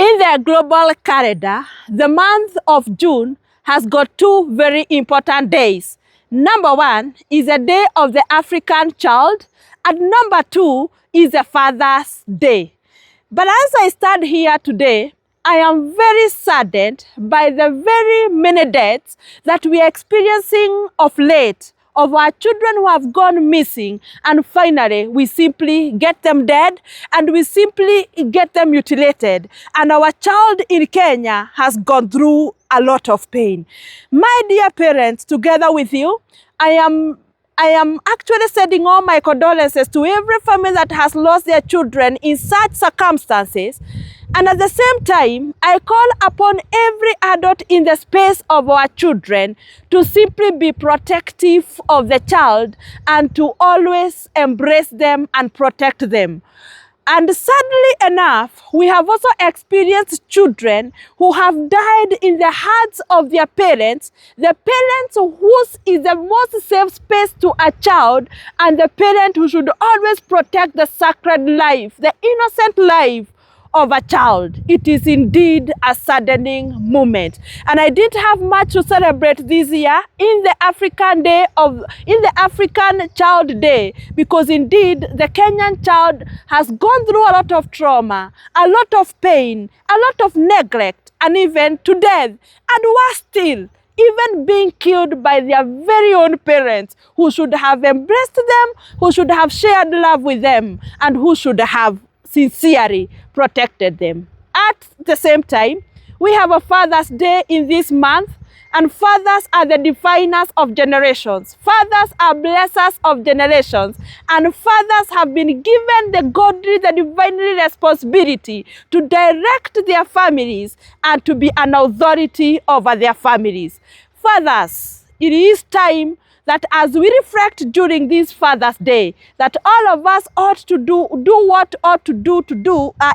In the global calendar, the month of June has got two very important days. Number one is the Day of the African Child, and number two is the Father's Day. But as I stand here today, I am very saddened by the very many deaths that we are experiencing of late, of our children who have gone missing, and finally we simply get them dead and we simply get them mutilated, and our child in Kenya has gone through a lot of pain. My dear parents, together with you, I am actually sending all my condolences to every family that has lost their children in such circumstances. And at the same time, I call upon every adult in the space of our children to simply be protective of the child and to always embrace them and protect them. And sadly enough, we have also experienced children who have died in the hands of their parents, the parents whose is the most safe space to a child, and the parent who should always protect the sacred life, the innocent life of a child. It is indeed a saddening moment. And I didn't have much to celebrate this year in the African Child Day, because indeed the Kenyan child has gone through a lot of trauma, a lot of pain, a lot of neglect, and even to death. And worse still, even being killed by their very own parents, who should have embraced them, who should have shared love with them, and who should have sincerely protected them. At the same time, we have a Father's Day in this month, and fathers are the definers of generations. Fathers are blessers of generations, and fathers have been given the godly, the divinely responsibility to direct their families and to be an authority over their families. Fathers, it is time that as we reflect during this Father's Day, that all of us ought to do what ought to do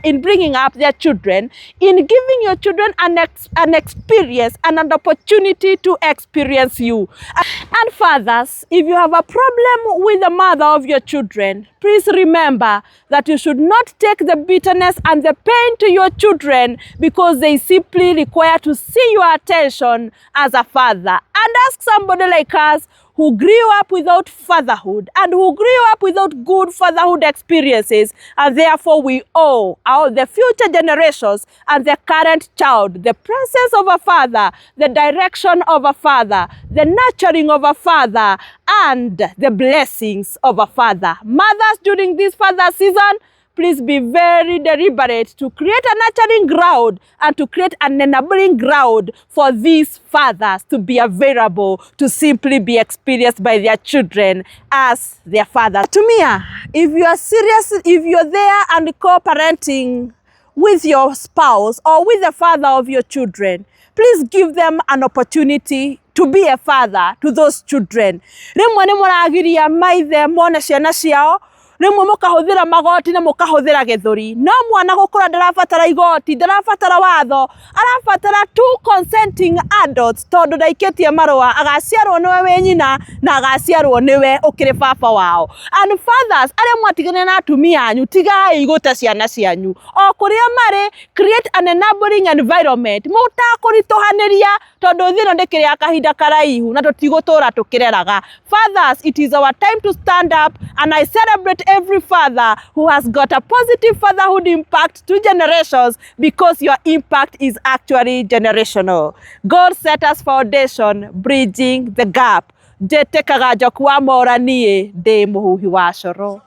in bringing up their children, in giving your children an experience and an opportunity to experience you. And fathers, if you have a problem with the mother of your children, please remember that you should not take the bitterness and the pain to your children, because they simply require to see your attention as a father. And ask somebody like us, who grew up without fatherhood and who grew up without good fatherhood experiences, and therefore we owe the future generations and the current child the presence of a father, the direction of a father, the nurturing of a father, and the blessings of a father. Mothers, during this father season, please be very deliberate to create a nurturing ground and to create an enabling ground for these fathers to be available to simply be experienced by their children as their father. Tumia, if you are serious, if you're there and co-parenting with your spouse or with the father of your children, please give them an opportunity to be a father to those children. Rimwe mukahuthira magoti na mukahuthira githuri, no mwana gukura ndarabatara igoti, ndarabatara watho, arabatara two consenting adults, tondu ndaikitie marua, agaciarwo niwe wi nyina na agaciarwo niwe ukiri baba wao. And fathers, aria mwatigana na atumia anyu, tigai guta ciana cianyu o kuria mari, create an enabling environment, mutakuritohaniria tondu thino ndikiri akahinda karaihu na tutigutura tukireraga. Fathers, it is our time to stand up, and I celebrate every father who has got a positive fatherhood impact to generations, because your impact is actually generational. God set us foundation, bridging the gap. Jete kagajo kwa moranie de muhuhi wa coro.